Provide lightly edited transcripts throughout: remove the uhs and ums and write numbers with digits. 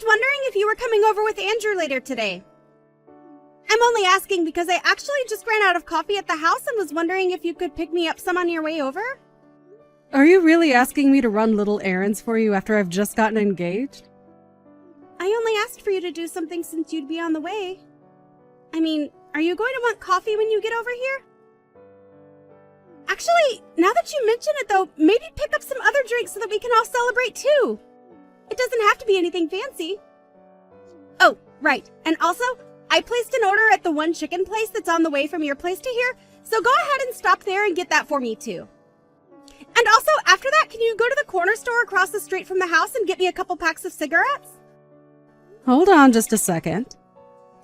just wondering if you were coming over with Andrew later today. I'm only asking because I actually just ran out of coffee at the house and was wondering if you could pick me up some on your way over. Are you really asking me to run little errands for you after I've just gotten engaged? I only asked for you to do something since you'd be on the way. I mean, are you going to want coffee when you get over here? Actually, now that you mention it though, maybe pick up some other drinks so that we can all celebrate too. It doesn't have to be anything fancy. Oh, right. And also, I placed an order at the one chicken place that's on the way from your place to here, so go ahead and stop there and get that for me too. And also, after that, can you go to the corner store across the street from the house and get me a couple packs of cigarettes? Hold on just a second.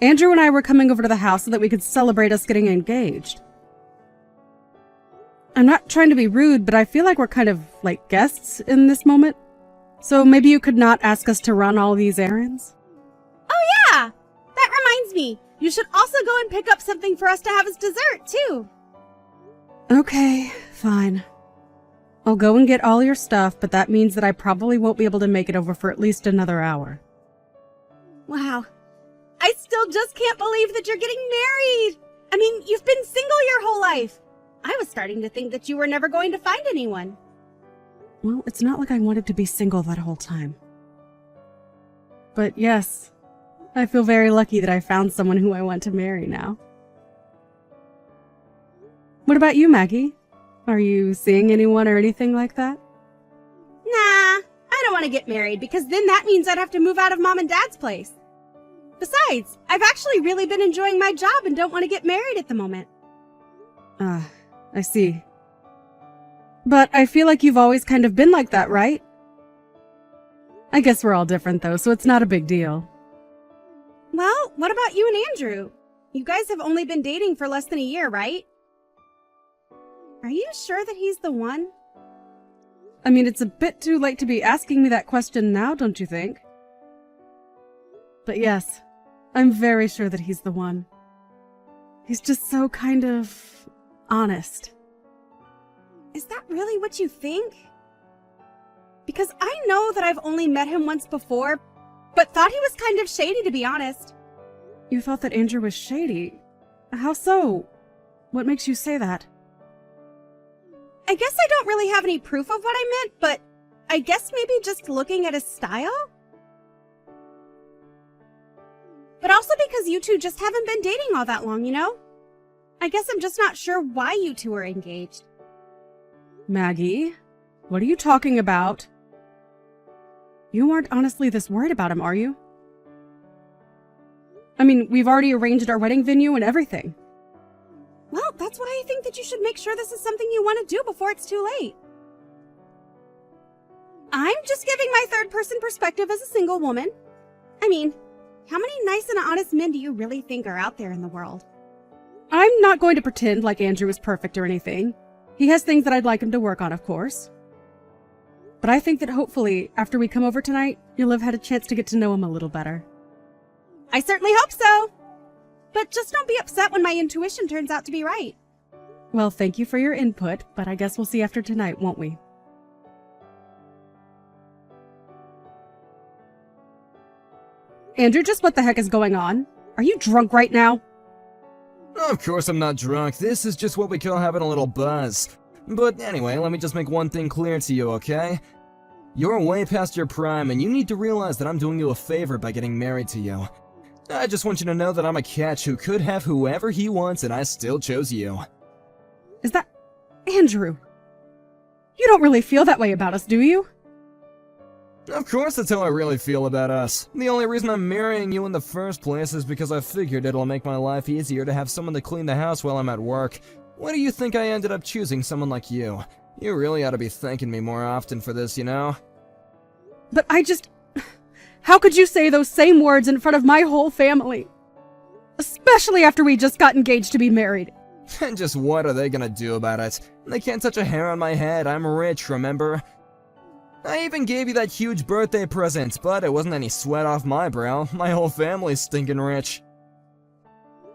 Andrew and I were coming over to the house so that we could celebrate us getting engaged. I'm not trying to be rude, but I feel like we're kind of like guests in this moment. So maybe you could not ask us to run all these errands? Oh yeah! That reminds me, you should also go and pick up something for us to have as dessert too. Okay, fine. I'll go and get all your stuff, but that means that I probably won't be able to make it over for at least another hour. Wow. I still just can't believe that you're getting married! I mean, you've been single your whole life. I was starting to think that you were never going to find anyone. Well, it's not like I wanted to be single that whole time. But yes, I feel very lucky that I found someone who I want to marry now. What about you, Maggie? Are you seeing anyone or anything like that? Nah, I don't want to get married because then that means I'd have to move out of Mom and Dad's place. Besides, I've actually really been enjoying my job and don't want to get married at the moment. I see. But I feel like you've always kind of been like that, right? I guess we're all different though, so it's not a big deal. Well, what about you and Andrew? You guys have only been dating for less than a year, right? Are you sure that he's the one? I mean, it's a bit too late to be asking me that question now, don't you think? But yes, I'm very sure that he's the one. He's just so kind of honest. Is that really what you think? Because I know that I've only met him once before, but thought he was kind of shady, to be honest. You thought that Andrew was shady? How so? What makes you say that? I guess I don't really have any proof of what I meant, but I guess maybe just looking at his style? But also because you two just haven't been dating all that long, you know? I guess I'm just not sure why you two are engaged. Maggie, what are you talking about? You aren't honestly this worried about him, are you? I mean, we've already arranged our wedding venue and everything. Well, that's why I think that you should make sure this is something you want to do before it's too late. I'm just giving my third-person perspective as a single woman. I mean, how many nice and honest men do you really think are out there in the world? I'm not going to pretend like Andrew is perfect or anything. He has things that I'd like him to work on, of course. But I think that hopefully, after we come over tonight, you'll have had a chance to get to know him a little better. I certainly hope so. But just don't be upset when my intuition turns out to be right. Well, thank you for your input, but I guess we'll see after tonight, won't we? Andrew, just what the heck is going on? Are you drunk right now? Of course I'm not drunk. This is just what we call having a little buzz. But anyway, let me just make one thing clear to you, okay? You're way past your prime, and you need to realize that I'm doing you a favor by getting married to you. I just want you to know that I'm a catch who could have whoever he wants, and I still chose you. Is that... Andrew? You don't really feel that way about us, do you? Of course that's how I really feel about us. The only reason I'm marrying you in the first place is because I figured it'll make my life easier to have someone to clean the house while I'm at work. Why do you think I ended up choosing someone like you? You really ought to be thanking me more often for this, you know? But I just... How could you say those same words in front of my whole family? Especially after we just got engaged to be married. And just what are they gonna do about it? They can't touch a hair on my head, I'm rich, remember? I even gave you that huge birthday present, but it wasn't any sweat off my brow. My whole family's stinking rich.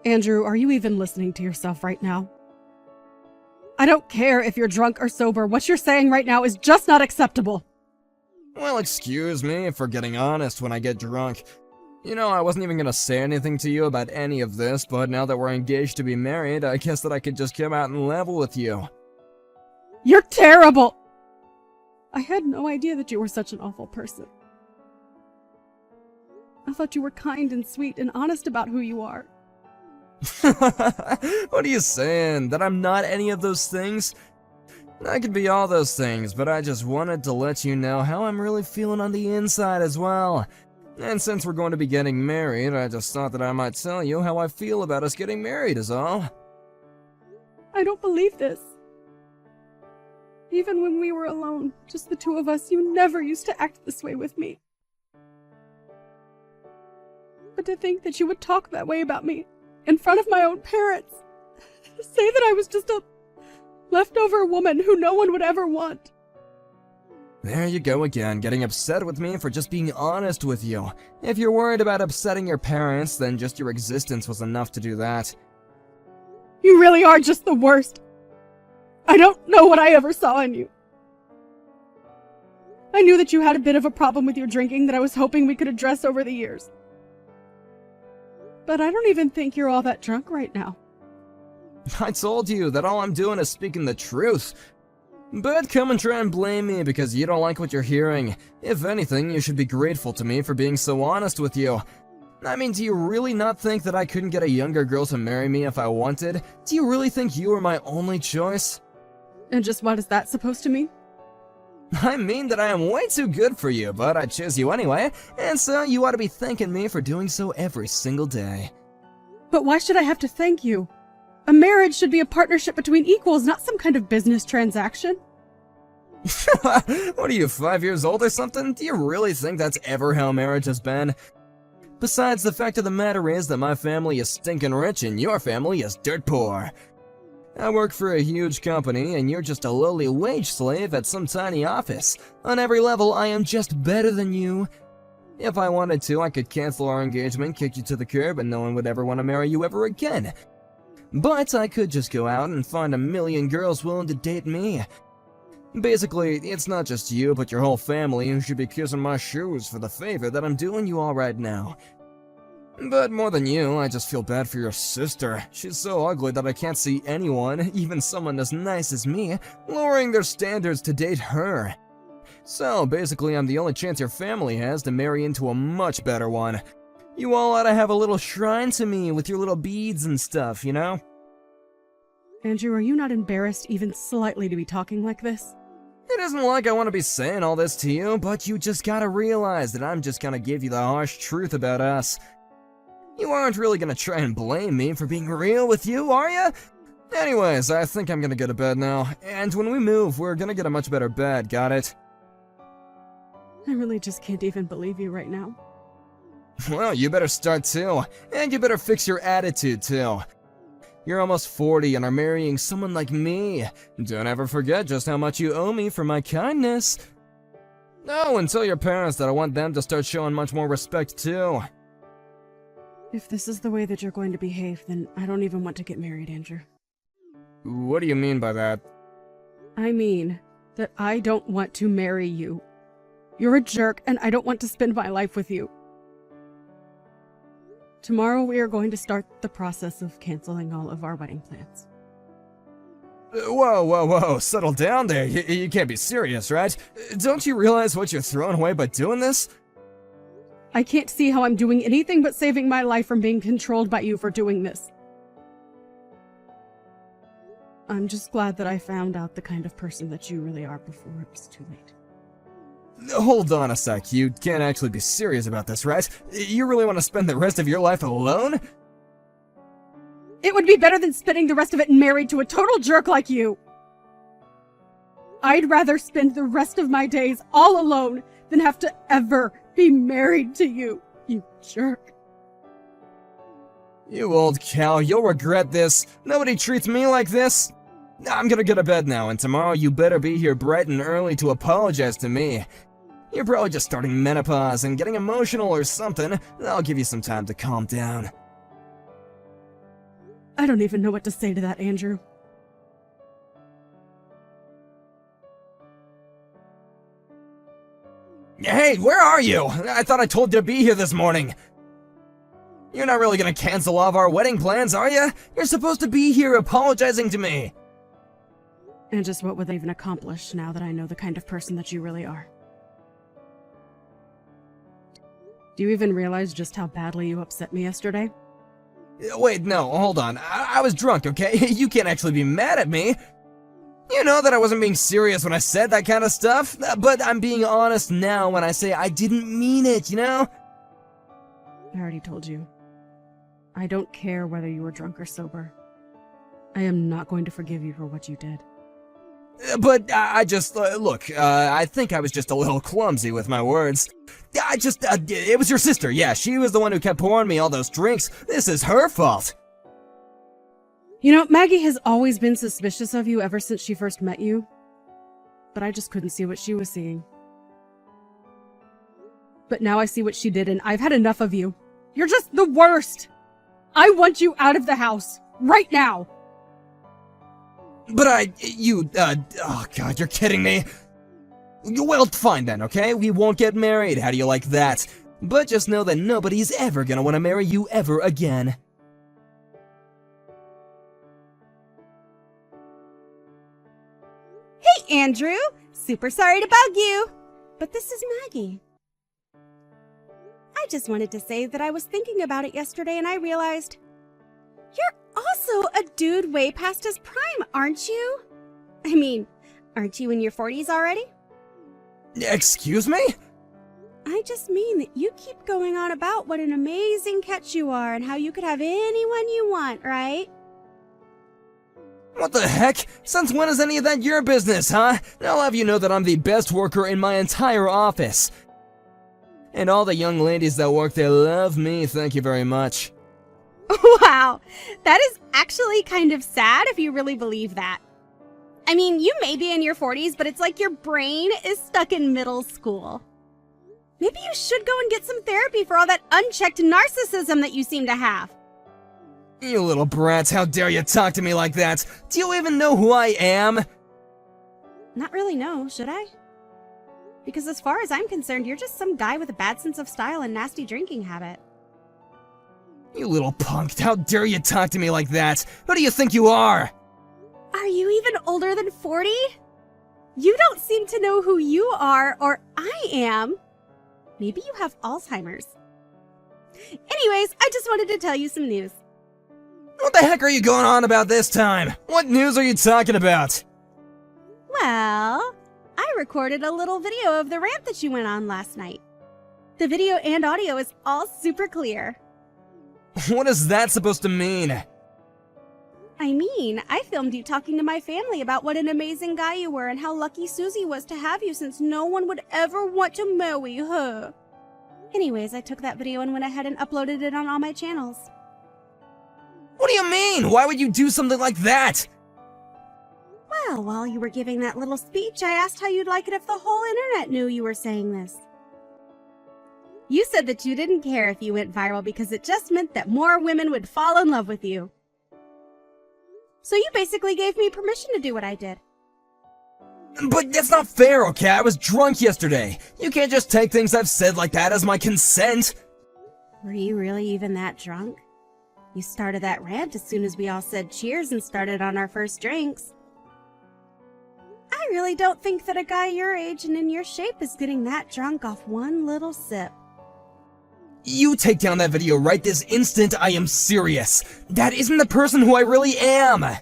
Andrew, are you even listening to yourself right now? I don't care if you're drunk or sober, what you're saying right now is just not acceptable. Well, excuse me for getting honest when I get drunk. You know, I wasn't even gonna say anything to you about any of this, but now that we're engaged to be married, I guess that I could just come out and level with you. You're terrible! I had no idea that you were such an awful person. I thought you were kind and sweet and honest about who you are. What are you saying? That I'm not any of those things? I could be all those things, but I just wanted to let you know how I'm really feeling on the inside as well. And since we're going to be getting married, I just thought that I might tell you how I feel about us getting married is all. I don't believe this. Even when we were alone, just the two of us, you never used to act this way with me. But to think that you would talk that way about me, in front of my own parents, say that I was just a leftover woman who no one would ever want. There you go again, getting upset with me for just being honest with you. If you're worried about upsetting your parents, then just your existence was enough to do that. You really are just the worst. I don't know what I ever saw in you. I knew that you had a bit of a problem with your drinking that I was hoping we could address over the years. But I don't even think you're all that drunk right now. I told you that all I'm doing is speaking the truth. But come and try and blame me because you don't like what you're hearing. If anything, you should be grateful to me for being so honest with you. I mean, do you really not think that I couldn't get a younger girl to marry me if I wanted? Do you really think you were my only choice? And just what is that supposed to mean? I mean that I am way too good for you, but I choose you anyway, and so you ought to be thanking me for doing so every single day. But why should I have to thank you? A marriage should be a partnership between equals, not some kind of business transaction. What are you, 5 years old or something? Do you really think that's ever how marriage has been? Besides, the fact of the matter is that my family is stinking rich and your family is dirt poor. I work for a huge company and you're just a lowly wage slave at some tiny office. On every level, I am just better than you. If I wanted to, I could cancel our engagement, kick you to the curb, and no one would ever want to marry you ever again. But I could just go out and find a million girls willing to date me. Basically, it's not just you, but your whole family who should be kissing my shoes for the favor that I'm doing you all right now. But more than you, I just feel bad for your sister. She's so ugly that I can't see anyone, even someone as nice as me, lowering their standards to date her. So basically, I'm the only chance your family has to marry into a much better one. You all ought to have a little shrine to me with your little beads and stuff, you know? Andrew, are you not embarrassed even slightly to be talking like this? It isn't like I want to be saying all this to you, but you just gotta realize that I'm just gonna give you the harsh truth about us. You aren't really gonna try and blame me for being real with you, are you? Anyways, I think I'm gonna go to bed now, and when we move, we're gonna get a much better bed, got it? I really just can't even believe you right now. Well, you better start too, and you better fix your attitude too. You're almost 40 and are marrying someone like me. Don't ever forget just how much you owe me for my kindness. Oh, and tell your parents that I want them to start showing much more respect too. If this is the way that you're going to behave, then I don't even want to get married, Andrew. What do you mean by that? I mean that I don't want to marry you. You're a jerk, and I don't want to spend my life with you. Tomorrow we are going to start the process of canceling all of our wedding plans. Whoa, settle down there. You can't be serious, right? Don't you realize what you're throwing away by doing this? I can't see how I'm doing anything but saving my life from being controlled by you for doing this. I'm just glad that I found out the kind of person that you really are before it was too late. Hold on a sec, you can't actually be serious about this, right? You really want to spend the rest of your life alone? It would be better than spending the rest of it married to a total jerk like you. I'd rather spend the rest of my days all alone than have to ever be married to you, you jerk. You old cow, you'll regret this. Nobody treats me like this. I'm gonna go to bed now, and tomorrow you better be here bright and early to apologize to me. You're probably just starting menopause and getting emotional or something. I'll give you some time to calm down. I don't even know what to say to that, Andrew. Hey, where are you? I thought I told you to be here this morning. You're not really gonna cancel all of our wedding plans, are you? You're supposed to be here apologizing to me. And just what would they even accomplish now that I know the kind of person that you really are? Do you even realize just how badly you upset me yesterday? Wait, no, hold on. I was drunk, okay? You can't actually be mad at me. You know that I wasn't being serious when I said that kind of stuff, but I'm being honest now when I say I didn't mean it, you know? I already told you. I don't care whether you were drunk or sober. I am not going to forgive you for what you did. But I just, look, I think I was just a little clumsy with my words. It was your sister, yeah, she was the one who kept pouring me all those drinks. This is her fault. You know, Maggie has always been suspicious of you ever since she first met you. But I just couldn't see what she was seeing. But now I see what she did, and I've had enough of you. You're just the worst! I want you out of the house! Right now! But oh god, you're kidding me. Well, fine then, okay? We won't get married, how do you like that? But just know that nobody's ever gonna want to marry you ever again. Hey, Andrew! Super sorry to bug you, but this is Maggie. I just wanted to say that I was thinking about it yesterday and I realized you're also a dude way past his prime, aren't you? I mean, aren't you in your 40s already? Excuse me? I just mean that you keep going on about what an amazing catch you are and how you could have anyone you want, right? What the heck? Since when is any of that your business, huh? I'll have you know that I'm the best worker in my entire office. And all the young ladies that work there love me, thank you very much. Wow, that is actually kind of sad if you really believe that. I mean, you may be in your 40s, but it's like your brain is stuck in middle school. Maybe you should go and get some therapy for all that unchecked narcissism that you seem to have. You little brats, how dare you talk to me like that? Do you even know who I am? Not really, no, should I? Because as far as I'm concerned, you're just some guy with a bad sense of style and nasty drinking habit. You little punk, how dare you talk to me like that? Who do you think you are? Are you even older than 40? You don't seem to know who you are, or I am. Maybe you have Alzheimer's. Anyways, I just wanted to tell you some news. What the heck are you going on about this time? What news are you talking about? Well, I recorded a little video of the rant that you went on last night. The video and audio is all super clear. What is that supposed to mean? I mean, I filmed you talking to my family about what an amazing guy you were and how lucky Susie was to have you since no one would ever want to marry her. Anyways, I took that video and went ahead and uploaded it on all my channels. What do you mean? Why would you do something like that? Well, while you were giving that little speech, I asked how you'd like it if the whole internet knew you were saying this. You said that you didn't care if you went viral because it just meant that more women would fall in love with you. So you basically gave me permission to do what I did. But that's not fair, okay? I was drunk yesterday. You can't just take things I've said like that as my consent. Were you really even that drunk? You started that rant as soon as we all said cheers and started on our first drinks. I really don't think that a guy your age and in your shape is getting that drunk off one little sip. You take down that video right this instant, I am serious. That isn't the person who I really am. Ah,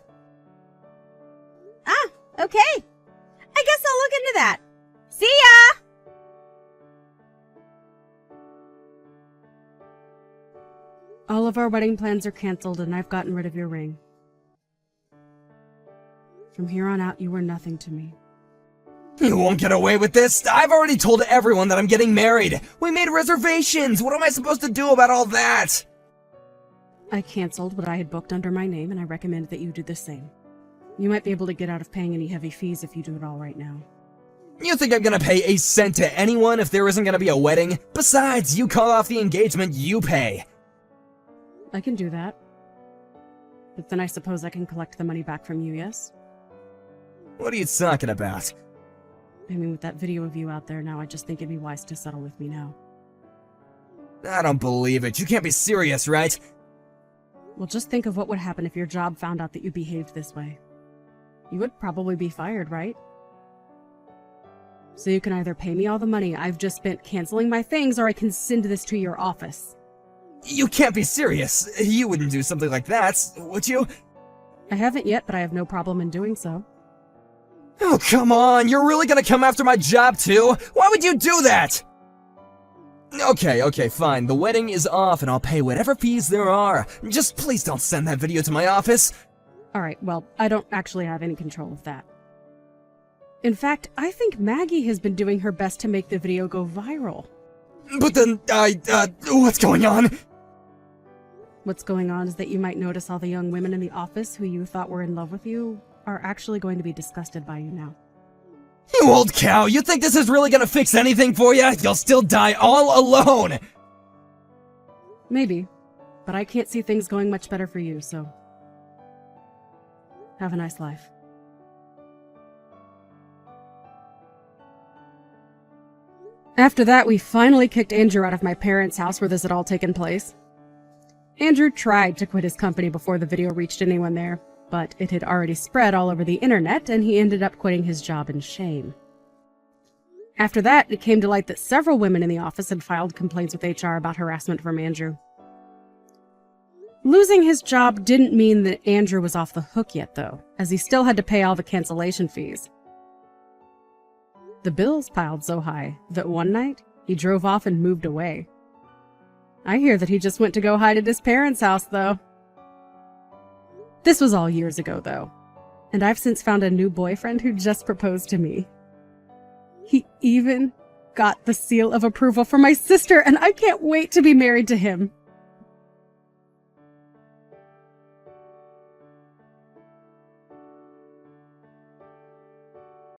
okay. I guess I'll look into that. See ya! All of our wedding plans are canceled and I've gotten rid of your ring. From here on out, you were nothing to me. You won't get away with this. I've already told everyone that I'm getting married. We made reservations. What am I supposed to do about all that? I canceled what I had booked under my name and I recommend that you do the same. You might be able to get out of paying any heavy fees if you do it all right now. You think I'm gonna pay a cent to anyone if there isn't gonna be a wedding? Besides, you call off the engagement, you pay. I can do that. But then I suppose I can collect the money back from you, yes? What are you talking about? I mean, with that video of you out there now, I just think it'd be wise to settle with me now. I don't believe it. You can't be serious, right? Well, just think of what would happen if your job found out that you behaved this way. You would probably be fired, right? So you can either pay me all the money I've just spent canceling my things, or I can send this to your office. You can't be serious. You wouldn't do something like that, would you? I haven't yet, but I have no problem in doing so. Oh, come on. You're really gonna come after my job, too? Why would you do that? Okay, fine. The wedding is off, and I'll pay whatever fees there are. Just please don't send that video to my office. Alright, well, I don't actually have any control of that. In fact, I think Maggie has been doing her best to make the video go viral. But then, what's going on? What's going on is that you might notice all the young women in the office who you thought were in love with you are actually going to be disgusted by you now. You old cow, you think this is really gonna fix anything for you? You'll still die all alone! Maybe, but I can't see things going much better for you, so... have a nice life. After that, we finally kicked Andrew out of my parents' house where this had all taken place. Andrew tried to quit his company before the video reached anyone there, but it had already spread all over the internet, and he ended up quitting his job in shame. After that, it came to light that several women in the office had filed complaints with HR about harassment from Andrew. Losing his job didn't mean that Andrew was off the hook yet, though, as he still had to pay all the cancellation fees. The bills piled so high that one night, he drove off and moved away. I hear that he just went to go hide at his parents' house, though. This was all years ago, though, and I've since found a new boyfriend who just proposed to me. He even got the seal of approval from my sister, and I can't wait to be married to him.